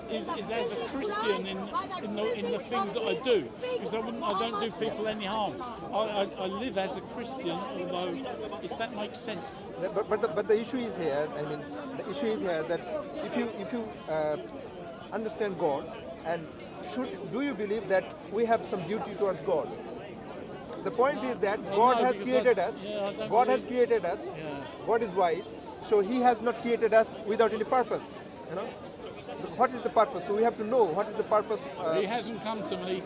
is as a Christian in the things that I do, because I don't do people any harm. I live as a Christian, although if that makes sense. But the issue is here. I mean, the issue is here that if you understand God, and do you believe that we have some duty towards God? The point is that God has created us. God has created us. God is wise, so He has not created us without any purpose. You know, what is the purpose? So we have to know what is the purpose. He hasn't come to me.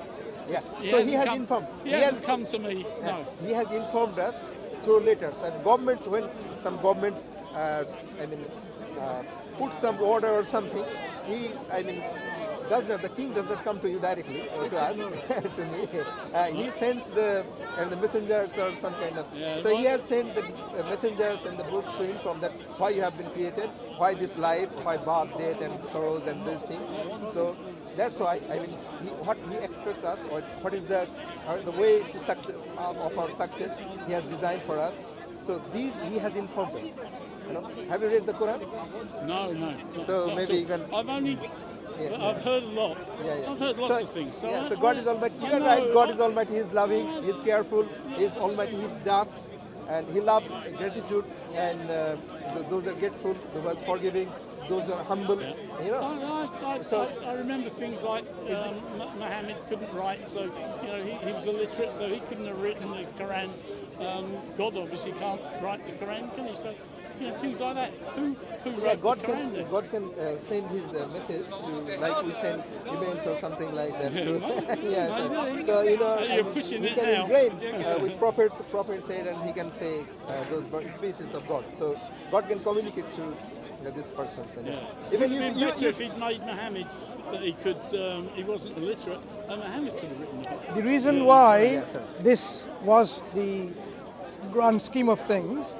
Yeah. So He has informed. He hasn't come to me. No. He has informed us through letters. And governments, when some governments, put some order or something, the king does not come to you directly, to us, to me. He sends the messengers or some kind of. So he has sent the messengers and the books to inform that why you have been created, why this life, why birth, death, and sorrows and these things. So that's why what he expects us, or what is the way to success of our success, he has designed for us. So these he has informed us. You know, have you read the Quran? No. So maybe you can. I've heard a lot. I've heard lots of things. So God is Almighty. You are right. God is Almighty. He is loving. He is careful. He is Almighty. He is just, and He loves gratitude. And those are grateful, those are forgiving, those are humble. You know. I remember things like Muhammad couldn't write, so he was illiterate, so he couldn't have written the Quran. God obviously can't write the Quran, can He? So. Things like that. Who God can send His message to, like we send emails or something like that. So you're pushing He it can now. engrain with prophets. The prophet said, and He can say those species of God. So God can communicate through this person. Even if He'd made Muhammad that he wasn't illiterate, Muhammad could have written it. The reason why this was the grand scheme of things,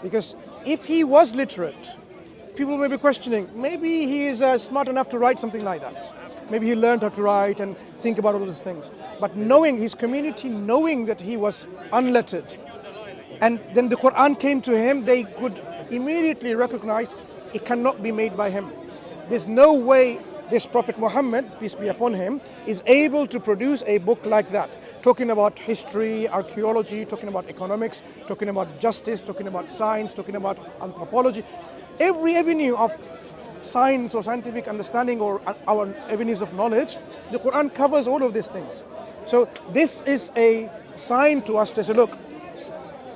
because if he was literate, people may be questioning, maybe he is smart enough to write something like that. Maybe he learned how to write and think about all those things. But knowing his community, knowing that he was unlettered, and then the Quran came to him, they could immediately recognize it cannot be made by him. There's no way this Prophet Muhammad, peace be upon him, is able to produce a book like that, talking about history, archaeology, talking about economics, talking about justice, talking about science, talking about anthropology. Every avenue of science or scientific understanding or our avenues of knowledge, the Quran covers all of these things. So this is a sign to us to say, look,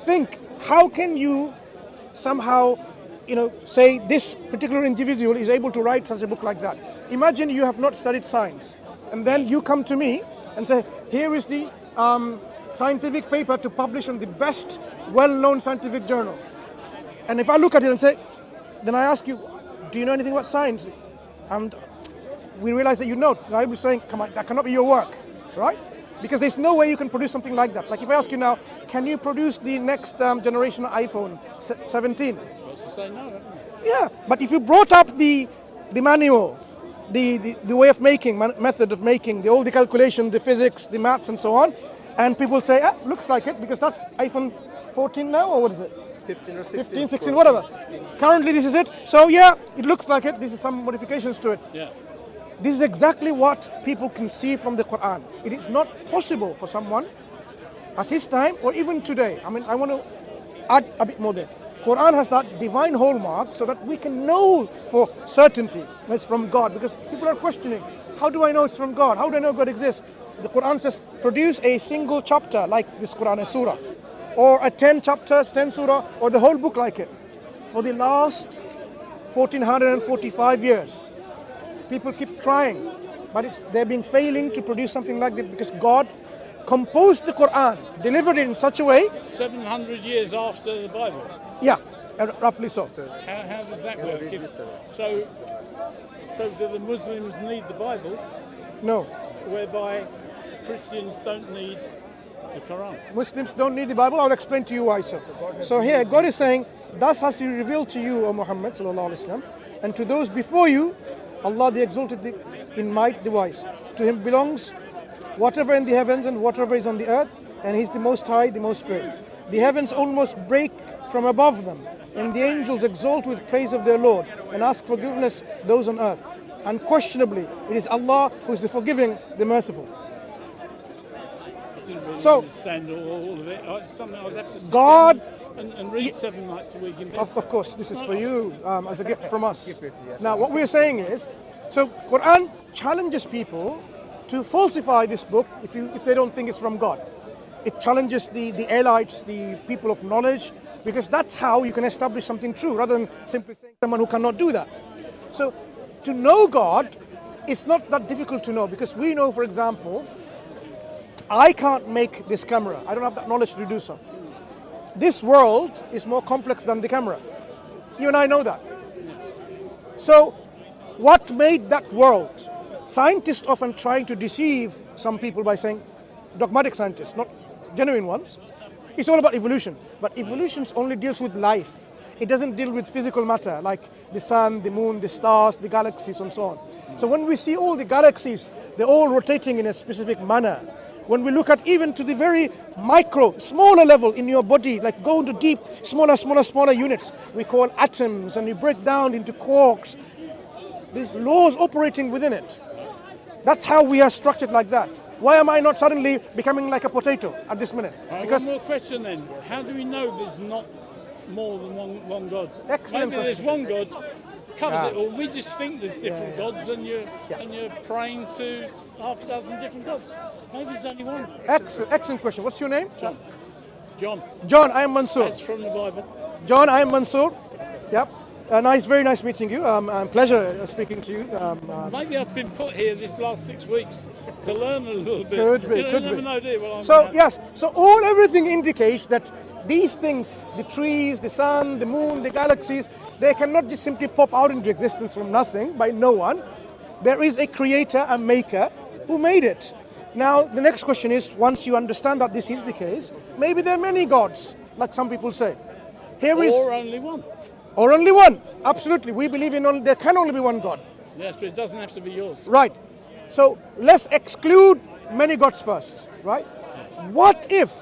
think, how can you somehow say this particular individual is able to write such a book like that. Imagine you have not studied science, and then you come to me and say, here is the scientific paper to publish in the best well-known scientific journal. And if I look at it and say, then I ask you, do you know anything about science? And we realize that you know. And I will be saying, come on, that cannot be your work, right? Because there's no way you can produce something like that. Like if I ask you now, can you produce the next generation iPhone 17? Say no. Yeah, but if you brought up the manual, the way of making, method of making, all the calculation, the physics, the maths and so on, and people say, looks like it, because that's iPhone 14 now, or what is it? 15 or 16. 15, 16, whatever. 16. Currently this is it. So yeah, it looks like it. This is some modifications to it. Yeah. This is exactly what people can see from the Quran. It is not possible for someone at his time or even today. I mean, I want to add a bit more there. Quran has that divine hallmark so that we can know for certainty that it's from God, because people are questioning, how do I know it's from God? How do I know God exists? The Quran says, produce a single chapter like this Quran, a surah, or a 10 chapters, 10 surah, or the whole book like it. For the last 1445 years, people keep trying, but they've been failing to produce something like that, because God composed the Quran, delivered it in such a way. 700 years after the Bible. Yeah, roughly so. How does that work? So do the Muslims need the Bible? No. Whereby Christians don't need the Quran. Muslims don't need the Bible. I'll explain to you why, sir. So here, God is saying, thus has He revealed to you, O Muhammad sallallahu alaihi wasallam, and to those before you, Allah the Exalted in might, the wise. To Him belongs whatever in the heavens and whatever is on the earth, and He's the Most High, the Most Great. The heavens almost break from above them, and the angels exalt with praise of their Lord and ask forgiveness those on earth. Unquestionably, it is Allah who is the forgiving, the merciful. I didn't really So- understand all of it. It's something I'd have to sit God- down and read 7 nights a week in bed. Of course, this is for you as a gift from us. Gift, yes. Now, what we're saying is, so Quran challenges people to falsify this book if they don't think it's from God. It challenges the elites, the people of knowledge, because that's how you can establish something true, rather than simply saying someone who cannot do that. So, to know God, it's not that difficult to know, because we know, for example, I can't make this camera. I don't have that knowledge to do so. This world is more complex than the camera. You and I know that. So, what made that world? Scientists often try to deceive some people by saying, dogmatic scientists, not genuine ones, it's all about evolution. But evolution only deals with life. It doesn't deal with physical matter like the sun, the moon, the stars, the galaxies, and so on. So when we see all the galaxies, they're all rotating in a specific manner. When we look at even to the very micro, smaller level in your body, like go into deep, smaller units, we call atoms, and you break down into quarks. There's laws operating within it. That's how we are structured like that. Why am I not suddenly becoming like a potato at this minute? One more question then. How do we know there's not more than one God? Excellent Maybe there's question. one God covers it all. We just think there's different gods, and you're praying to half a dozen different gods. Maybe there's only one. Excellent question. What's your name? John. John, I am Mansur. That's from the Bible. John, I am Mansur. Yep. Very nice meeting you. Pleasure speaking to you. Maybe I've been put here this last 6 weeks to learn a little bit. Could be, you could never be. know, do you? Well, So yes, so everything indicates that these things, the trees, the sun, the moon, the galaxies, they cannot just simply pop out into existence from nothing by no one. There is a creator, a maker, who made it. Now the next question is, once you understand that this is the case, maybe there are many gods, like some people say. or only one. Or only one. Absolutely. We believe there can only be one God. Yes, but it doesn't have to be yours. Right. So let's exclude many gods first, right? What if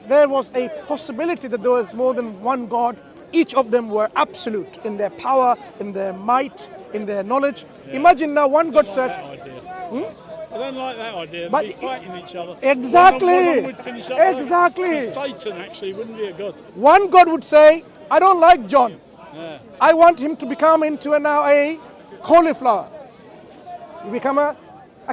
there was a possibility that there was more than one God? Each of them were absolute in their power, in their might, in their knowledge. Yeah. Imagine now one God says... I don't like that idea. But They'd be fighting each other. Exactly. One would finish up exactly. Satan actually wouldn't be a god. One God would say, I don't like John. Yeah. I want him to become into now a cauliflower. You become a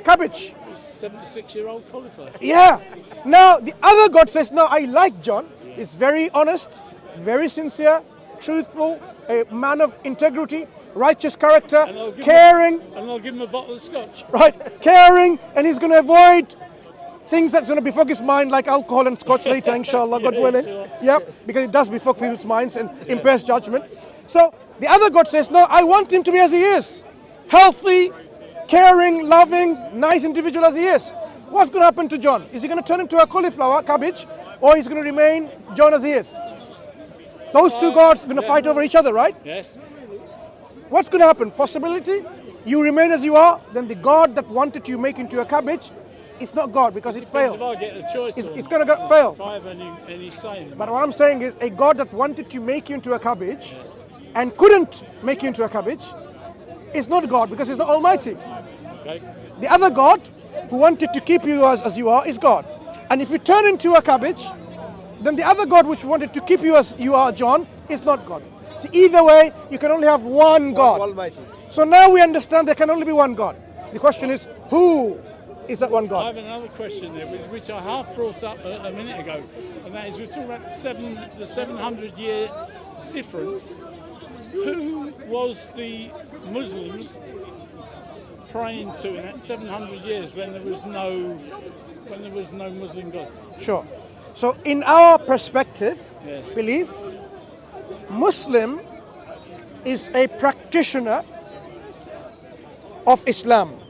cabbage. 76-year-old cauliflower. Yeah. Now the other God says, no, I like John. He's very honest, very sincere, truthful, a man of integrity, righteous character, caring. And I'll give him a bottle of scotch. Right, caring, and he's going to avoid things that's going to befog his mind, like alcohol and scotch later, inshallah, God willing. Sure. Yep, because it does befog people's minds and impairs judgment. So the other God says, no, I want him to be as he is. Healthy, caring, loving, nice individual as he is. What's going to happen to John? Is he going to turn into a cauliflower, cabbage, or he's going to remain John as he is? Those two gods are going to fight over each other, right? Yes. What's going to happen? Possibility, you remain as you are, then the God that wanted you make into a cabbage, it's not God because it failed. If I get a choice, it's going to fail. If I have any say. But what I'm saying is, a God that wanted to make you into a cabbage and couldn't make you into a cabbage is not God because he's not almighty. Okay. The other God who wanted to keep you as you are is God. And if you turn into a cabbage, then the other God which wanted to keep you as you are, John, is not God. See, either way, you can only have one God. Almighty. So now we understand there can only be one God. The question is, who is that one I God? have another question there, which I half brought up a minute ago, and that is we're talking about the 700-year difference. Who was the Muslims praying to in that 700 years when there was no Muslim God? Sure. So in our perspective, Yes. belief, Muslim is a practitioner of Islam.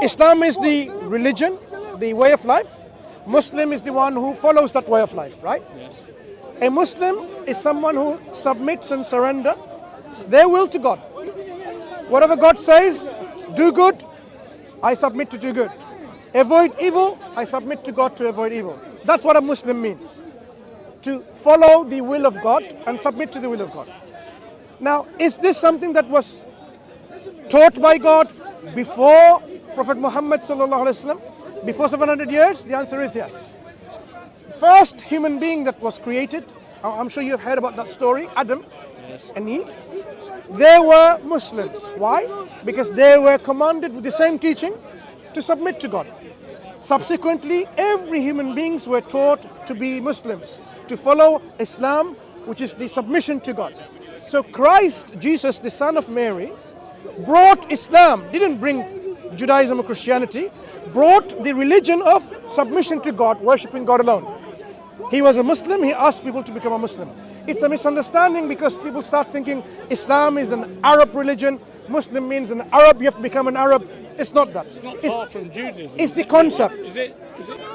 Islam is the religion, the way of life. Muslim is the one who follows that way of life, right? Yes. A Muslim is someone who submits and surrenders their will to God. Whatever God says, do good, I submit to do good. Avoid evil, I submit to God to avoid evil. That's what a Muslim means. To follow the will of God and submit to the will of God. Now, is this something that was taught by God before Prophet Muhammad sallallahu alaihi wasallam, before 700 years? The answer is yes. First human being that was created, I'm sure you have heard about that story, Adam and Eve. They were Muslims. Why? Because they were commanded with the same teaching to submit to God. Subsequently, every human beings were taught to be Muslims, to follow Islam, which is the submission to God. So Christ, Jesus, the son of Mary, brought Islam, didn't bring Judaism or Christianity, brought the religion of submission to God, worshipping God alone. He was a Muslim, he asked people to become a Muslim. It's a misunderstanding because people start thinking Islam is an Arab religion, Muslim means an Arab, you have to become an Arab. It's not that. It's not far from Judaism. It's the concept. Is it?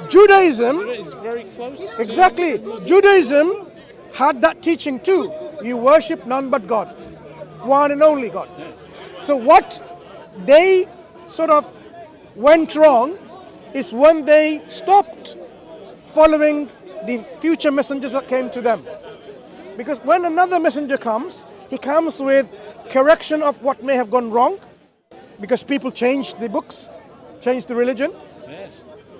Judaism It's very close. Exactly. Judaism had that teaching too. You worship none but God, one and only God. So what they sort of went wrong is when they stopped following the future messengers that came to them. Because when another messenger comes, he comes with correction of what may have gone wrong, because people changed the books, changed the religion. Yes.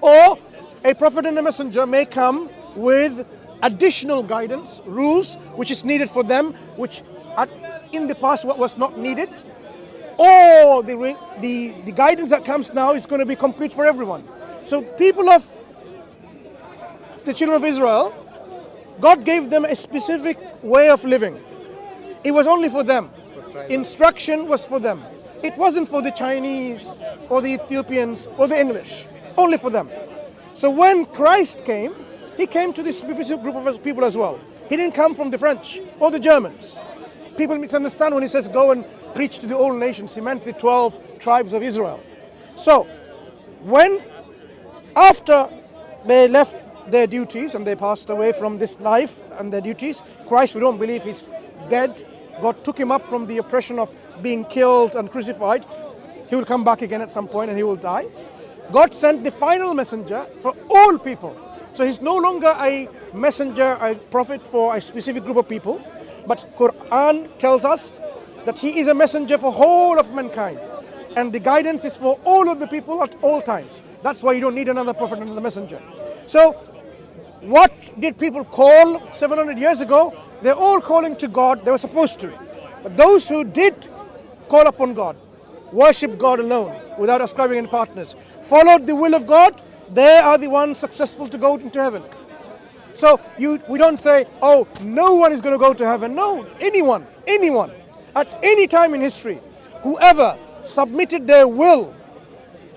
Or a prophet and a messenger may come with additional guidance, rules, which is needed for them, which in the past was not needed. Or the guidance that comes now is going to be complete for everyone. So people of the children of Israel, God gave them a specific way of living. It was only for them. Instruction was for them. It wasn't for the Chinese or the Ethiopians or the English. Only for them. So when Christ came, he came to this specific group of people as well. He didn't come from the French or the Germans. People misunderstand when he says go and preach to the all nations. He meant the 12 tribes of Israel. So after they left their duties and they passed away from this life and their duties, Christ, we don't believe he's dead. God took him up from the oppression of being killed and crucified. He will come back again at some point and he will die. God sent the final messenger for all people. So he's no longer a messenger, a prophet for a specific group of people, but Quran tells us that he is a messenger for whole of mankind. And the guidance is for all of the people at all times. That's why you don't need another prophet and another messenger. So what did people call 700 years ago? They're all calling to God. They were supposed to. But those who did call upon God, worship God alone without ascribing any partners, followed the will of God, they are the ones successful to go into heaven. So we don't say, oh, no one is going to go to heaven. No, anyone, at any time in history, whoever submitted their will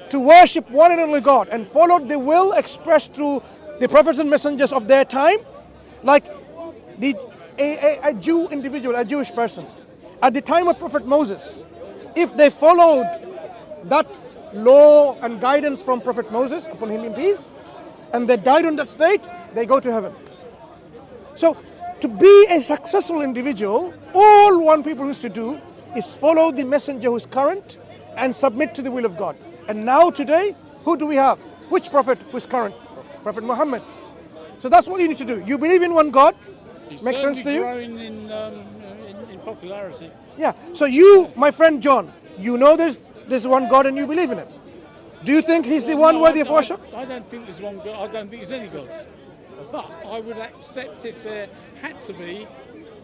to worship one and only God and followed the will expressed through the prophets and messengers of their time, like a Jew individual, a Jewish person, at the time of Prophet Moses, if they followed that law and guidance from Prophet Moses, upon him in peace, and they died on that state, they go to heaven. So to be a successful individual, all one people needs to do is follow the messenger who is current and submit to the will of God. And now today, who do we have? Which prophet who is current? Prophet Muhammad. So that's what you need to do. You believe in one God. Makes sense to you? Growing in popularity. Yeah. So you, my friend John, you know there's one God and you believe in him. Do you think he's the one worthy of worship? I don't think there's one God. I don't think there's any gods. But I would accept if there had to be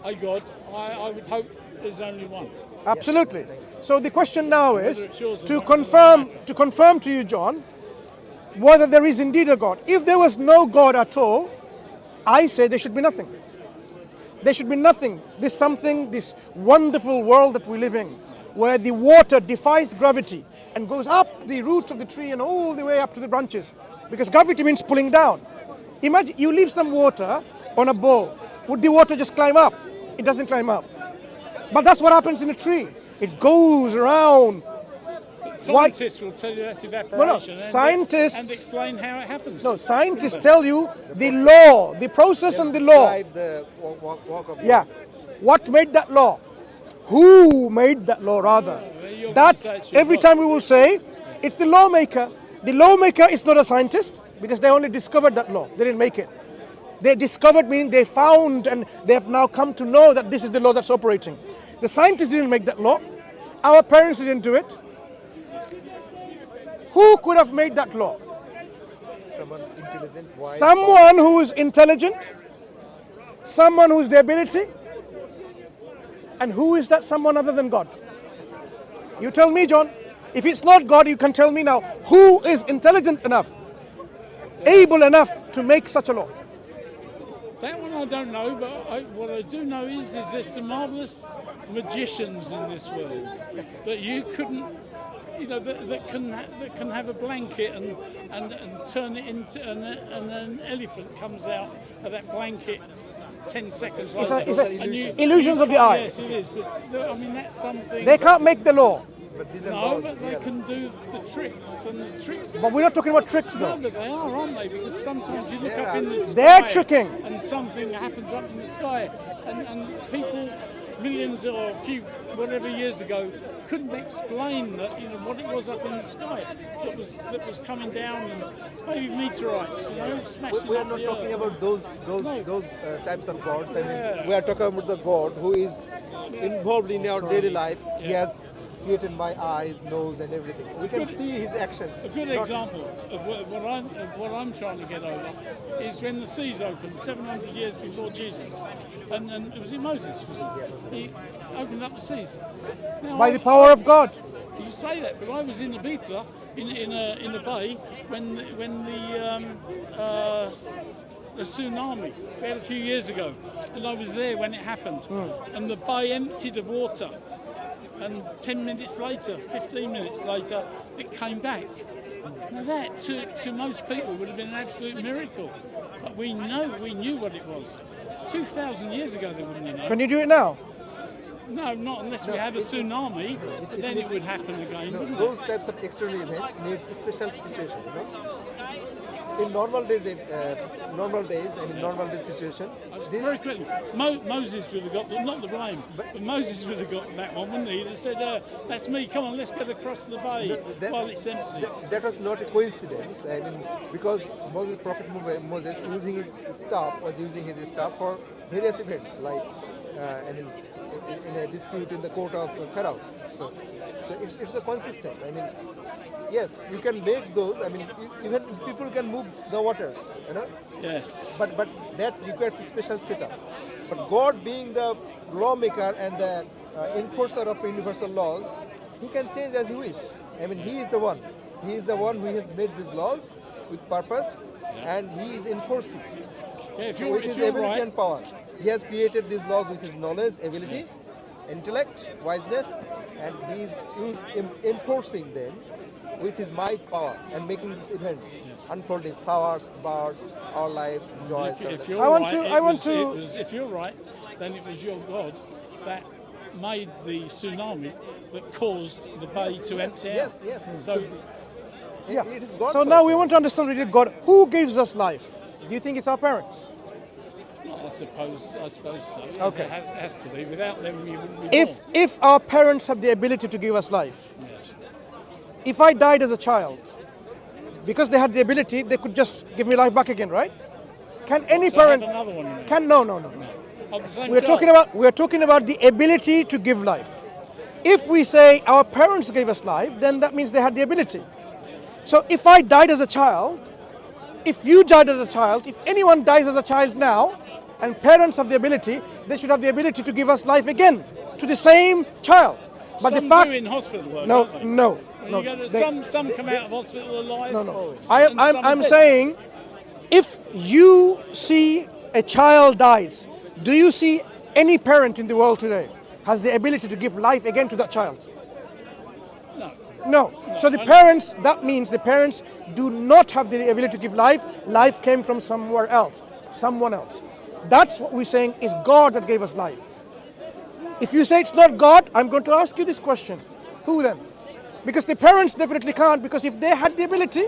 a God. I would hope there's only one. Absolutely. So the question now is to confirm to you, John, whether there is indeed a God. If there was no God at all, I say there should be nothing. There should be nothing. This wonderful world that we live in, where the water defies gravity and goes up the roots of the tree and all the way up to the branches, because gravity means pulling down. Imagine you leave some water on a bowl. Would the water just climb up? It doesn't climb up. But that's what happens in a tree. It goes around. Scientists will tell you that's evaporation. Scientists and explain how it happens. No, scientists tell you the law, the process and the law. The walk of Yeah. What made that law? Who made that law, rather? That every time we will say it's the lawmaker. The lawmaker is not a scientist because they only discovered that law. They didn't make it. They discovered, meaning they found, and they have now come to know that this is the law that's operating. The scientists didn't make that law. our parents didn't do it, who could have made that law? Someone intelligent, wise. Someone who is intelligent, someone who has the ability, and who is that someone other than God? You tell me, John. If it's not God, you can tell me now. Who is intelligent enough, able enough to make such a law? That one I don't know, but what I do know is there's some marvellous magicians in this world that you couldn't, that can have a blanket and turn it into, and an elephant comes out of that blanket 10 seconds later. It's illusions of the eye. Yes, it is. But I mean, that's something. They can't make the law. But these are No, laws, but they yeah. can do the tricks, and the tricks. But we're not talking about tricks, No, though. but they are, aren't they? Because sometimes you look up in the sky. They're tricking. And something happens up in the sky. And people, millions or a few, whatever years ago, couldn't explain that, what it was up in the sky that was coming down, and maybe meteorites, smashing We are up not the talking earth. about those types of gods. I mean, we are talking about the God who is involved in our daily life. He has created my eyes, nose, and everything. We can see his actions. A good example of what I'm trying to get over is when the seas opened 700 years before Jesus, and it was in Moses, was it? He opened up the seas. Now, By the power of God. You say that, but I was in Ibiza in a bay when the tsunami we had a few years ago, and I was there when it happened, and the bay emptied of water. And 10 minutes later, 15 minutes later, it came back. Now that, to most people, would have been an absolute miracle. But we knew what it was. 2,000 years ago, they wouldn't have known. Can you do it now? No, not unless we have a tsunami, then it would happen again, wouldn't Those it? types of external events needs a special situation. In normal days, normal day situation. Very quickly, Moses would have got, not the blame, but Moses would have got that one, wouldn't he? He said, that's me, come on, let's get across the bay while it's empty. That was not a coincidence. I mean, because Prophet Moses was using his staff for various events, like in a dispute in the court of Pharaoh. So it's a consistent. I mean, yes, you can make those. I mean, even people can move the waters, Yes. But that requires a special setup. But God, being the lawmaker and the enforcer of universal laws, He can change as He wish. I mean, He is the one. He is the one who has made these laws with purpose, and He is enforcing with His ability and power. He has created these laws with His knowledge, ability, intellect, wiseness, and He is enforcing them with His might, power, and making these events unfolding, flowers, birds, our lives, joys. If you're right, then it was your God that made the tsunami that caused the bay to empty out. Yes. So, It is God. So now we want to understand really God. Who gives us life? Do you think it's our parents? I suppose so. Okay. It has to be. Without them, you wouldn't be born. If our parents have the ability to give us life, Yes. if I died as a child, because they had the ability, they could just give me life back again, right? Can any So I have parent? another one. You mean? Can no. Of the same We're child. talking about the ability to give life. If we say our parents gave us life, then that means they had the ability. So if I died as a child, if you died as a child, if anyone dies as a child now, and parents have the ability, they should have the ability to give us life again to the same child. But Some the fact, do in hospital, though, no, don't they? no, no. You go to, they- some come out of hospital alive. No. and some I'm are dead. saying, if you see a child dies, do you see any parent in the world today has the ability to give life again to that child? No. No. So the parents, that means the parents do not have the ability to give life. Life came from somewhere else, someone else. That's what we're saying is God that gave us life. If you say it's not God, I'm going to ask you this question. Who then? Because the parents definitely can't, because if they had the ability,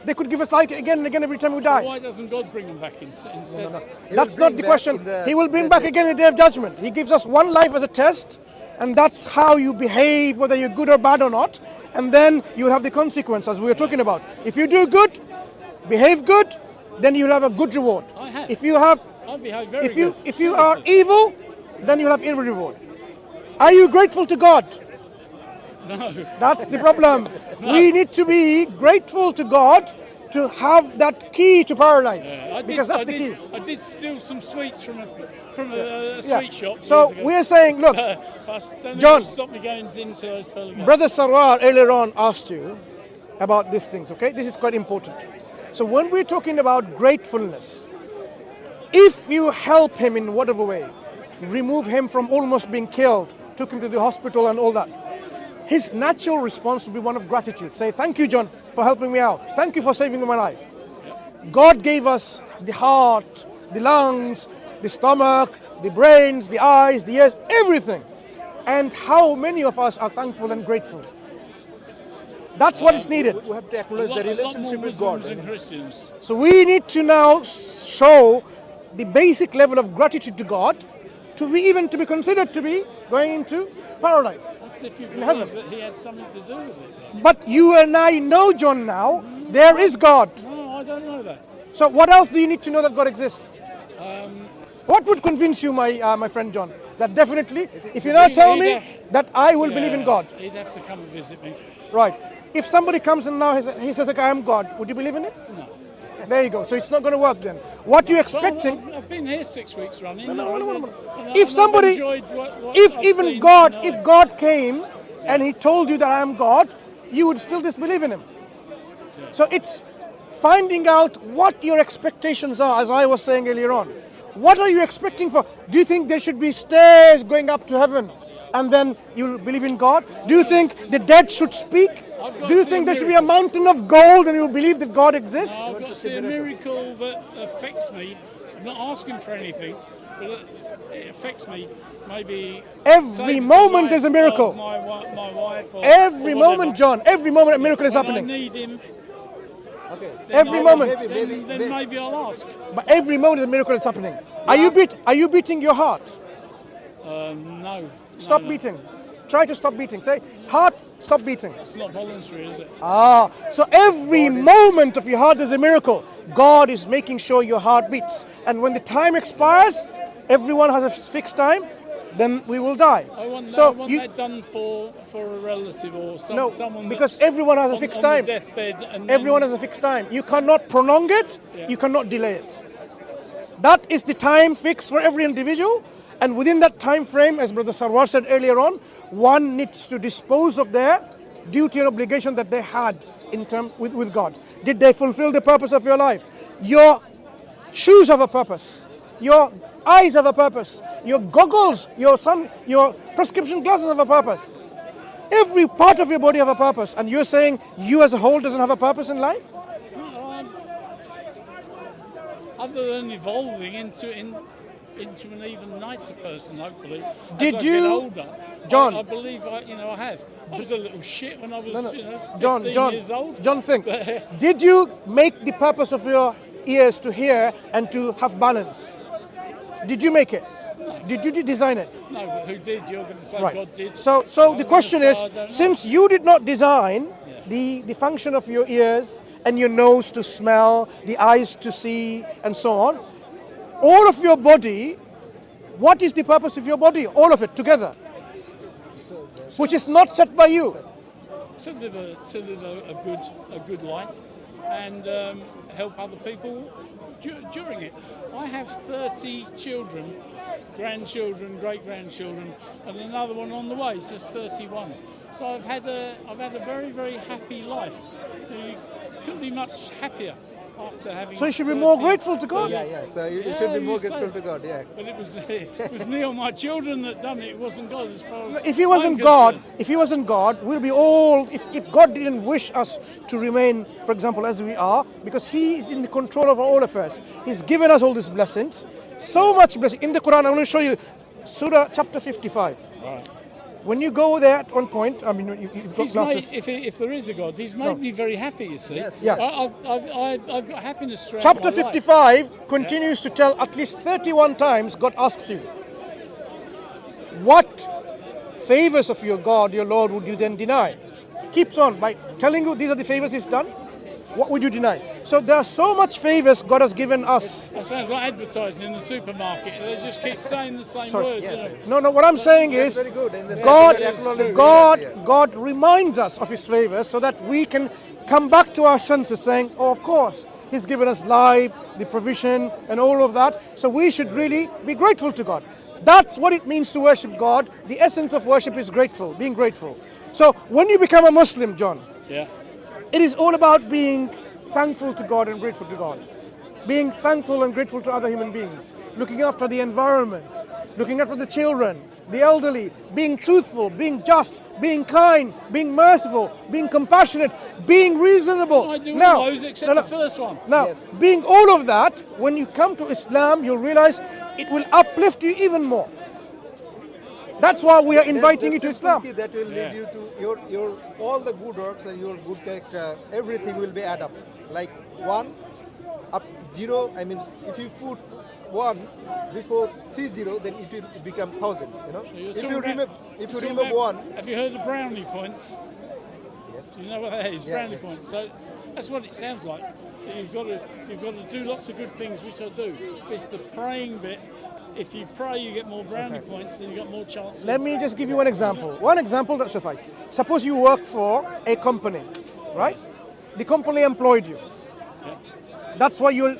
they could give us life again and again every time we die. Why doesn't God bring them back instead? No. That's not the question. He will bring back again in the day of judgment. He gives us one life as a test, and that's how you behave, whether you're good or bad or not. And then you'll have the consequence, as we were talking about. If you do good, behave good, then you'll have a good reward. I have. If you have, I behave very good. if you are evil, then you'll have evil reward. Are you grateful to God? No. That's the problem. We need to be grateful to God to have that key to paradise, because that's the key. I did steal some sweets from a sweet shop. So years ago. we're saying, look, Don't John, stop me going into those pearly gates. Brother Sarwar earlier on asked you about these things, okay? This is quite important. So when we're talking about gratefulness, if you help him in whatever way, remove him from almost being killed, took him to the hospital and all that, his natural response will be one of gratitude. Say, thank you, John, for helping me out. Thank you for saving my life. God gave us the heart, the lungs, the stomach, the brains, the eyes, the ears, everything. And how many of us are thankful and grateful? That's what is needed. We have to acknowledge the relationship with God. And Christians. So we need to now show the basic level of gratitude to God to be considered to be going into paradise. That's if you In heaven. believe that he had something to do with it. But you and I know, John, now there is God. No, I don't know that. So what else do you need to know that God exists? What would convince you, my friend John, that definitely, if you now tell me that I will believe in God, He'd have to come and visit me. right? If somebody comes and now he says, okay, I am God, would you believe in it? No. There you go. So it's not going to work then. What you're expecting? I've been here 6 weeks running. No. And If I've somebody, enjoyed what if I've even seen, God, you know. if God came and he told you that I am God, you would still disbelieve in him. So it's finding out what your expectations are, as I was saying earlier on. What are you expecting for? Do you think there should be stairs going up to heaven and then you'll believe in God? Do you think the dead should speak? Do you think there should be a mountain of gold and you'll believe that God exists? I've got to see a miracle that affects me. I'm not asking for anything, but it affects me. Maybe Every saves the moment life there's a miracle. of my wife. Or, Every or moment, whatever. John, every moment a miracle is When happening. I need him. Okay. Every moment. Then maybe I'll ask. But every moment a miracle is happening. Are you beating your heart? No. Stop no. beating. Try to stop beating. Say, heart, stop beating. It's not voluntary, is it? So every moment of your heart is a miracle. God is making sure your heart beats. And when the time expires, everyone has a fixed time, then we will die. I want that done for a relative or someone. Because everyone has a fixed on time. the deathbed and Everyone has a fixed time. You cannot prolong it. You cannot delay it. That is the time fixed for every individual. And within that time frame, as Brother Sarwar said earlier on, one needs to dispose of their duty and obligation that they had in term with God. Did they fulfill the purpose of your life? Your shoes have a purpose. Your eyes have a purpose. Your goggles, your prescription glasses have a purpose. Every part of your body have a purpose. And you're saying you as a whole doesn't have a purpose in life? Other than evolving into an even nicer person, hopefully. Did as I you, get older, John? I believe I have. I was a little shit when I was 15 John, years old. John, think. Did you make the purpose of your ears to hear and to have balance? Did you make it? Did you design it? No, but who did? You're going to say Right. God did. So the question is, since you did not design the function of your ears and your nose to smell, the eyes to see, and so on, all of your body, what is the purpose of your body? All of it together, which is not set by you. To live a good life and help other people during it. I have 30 children, grandchildren, great-grandchildren, and another one on the way, so it's 31. So I've had a very, very happy life. You couldn't be much happier after having. So you should be more grateful to God. Yeah. So you should be more grateful to God. Yeah. But it was me or my children that done it. It wasn't God, as far as If he wasn't God, we'll be all. If God didn't wish us to remain, for example, as we are, because He is in the control of all affairs. He's given us all these blessings, so much blessing. In the Quran, I want to show you, Surah chapter 55. Right. When you go there at one point, I mean, you've got glasses. If there is a God, He's made me very happy. You see. Yes. Yeah. I've got happiness throughout Chapter my life. 55 continues to tell at least 31 times God asks you, what favors of your God, your Lord, would you then deny? Keeps on by telling you these are the favors He's done. what would you deny? So there are so much favors God has given us. That sounds like advertising in the supermarket. They just keep saying the same Sorry. words. Yes, You know. No, what I'm saying is, very good. And the God, second acknowledges God, that, yeah. God reminds us of His favors so that we can come back to our senses saying, oh, of course, He's given us life, the provision, and all of that. So we should really be grateful to God. That's what it means to worship God. The essence of worship is grateful, being grateful. So when you become a Muslim, John, Yeah. it is all about being thankful to God and grateful to God. Being thankful and grateful to other human beings. Looking after the environment. Looking after the children, the elderly. Being truthful, being just, being kind, being merciful, being compassionate, being reasonable. I do all those except the first one. Now, Yes. being all of that, when you come to Islam, you'll realize it will uplift you even more. That's why we are inviting you to Islam. That will lead you to your all the good works and your good character, everything will be add up. Like 1 up 0. I mean, if you put 1 before 30, then it will become 1,000. You know, if you remove 1. Have you heard of brownie points? Yes. You know what that is? Yeah, Brownie yeah. points. So that's what it sounds like. You've got to do lots of good things, which I do. It's the praying bit. If you pray, you get more brownie points, and you got more chance. Let me just give you one example. One example that suffices. Suppose you work for a company, right? The company employed you. That's what your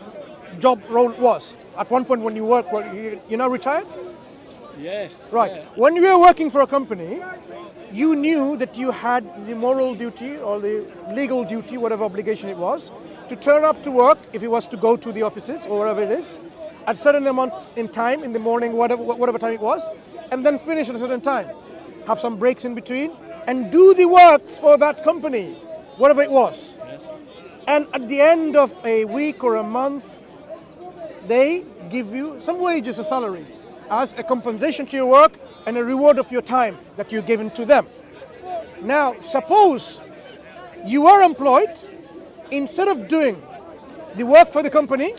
job role was. At one point when you work, you're now retired? Yes. Right. Yeah. When you were working for a company, you knew that you had the moral duty or the legal duty, whatever obligation it was, to turn up to work if it was to go to the offices or wherever it is, at a certain amount in time, in the morning, whatever time it was, and then finish at a certain time. Have some breaks in between, and do the works for that company, whatever it was. Yes. And at the end of a week or a month, they give you some wages, a salary, as a compensation to your work and a reward of your time that you've given to them. Now, suppose you are employed, instead of doing the work for the company,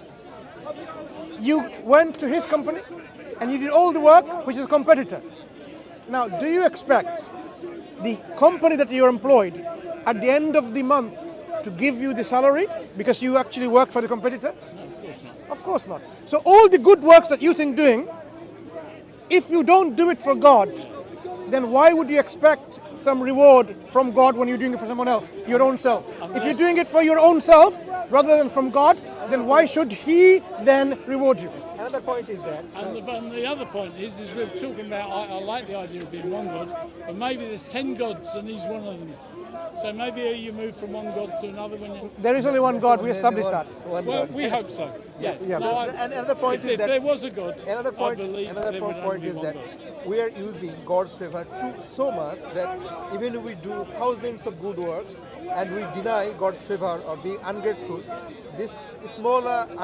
you went to his company and you did all the work, which is a competitor. Now, do you expect the company that you're employed at the end of the month to give you the salary because you actually work for the competitor? No, of course not. Of course not. So all the good works that you think doing, if you don't do it for God, then why would you expect some reward from God when you're doing it for someone else, your own self? If you're doing it for your own self rather than from God, then why should He then reward you? Another point is that. And the other point is we're talking about, I like the idea of being one God, but maybe there's 10 gods and He's one of them. So maybe you move from one God to another when you... There is only one God, we established that. One Well, God. we hope so. Yes. Yeah. No, And another point if is that. there was a God, Another point, I believe there would only point be is one that God. we are using God's favor so much that even if we do thousands of good works and we deny God's favor or be ungrateful, this smaller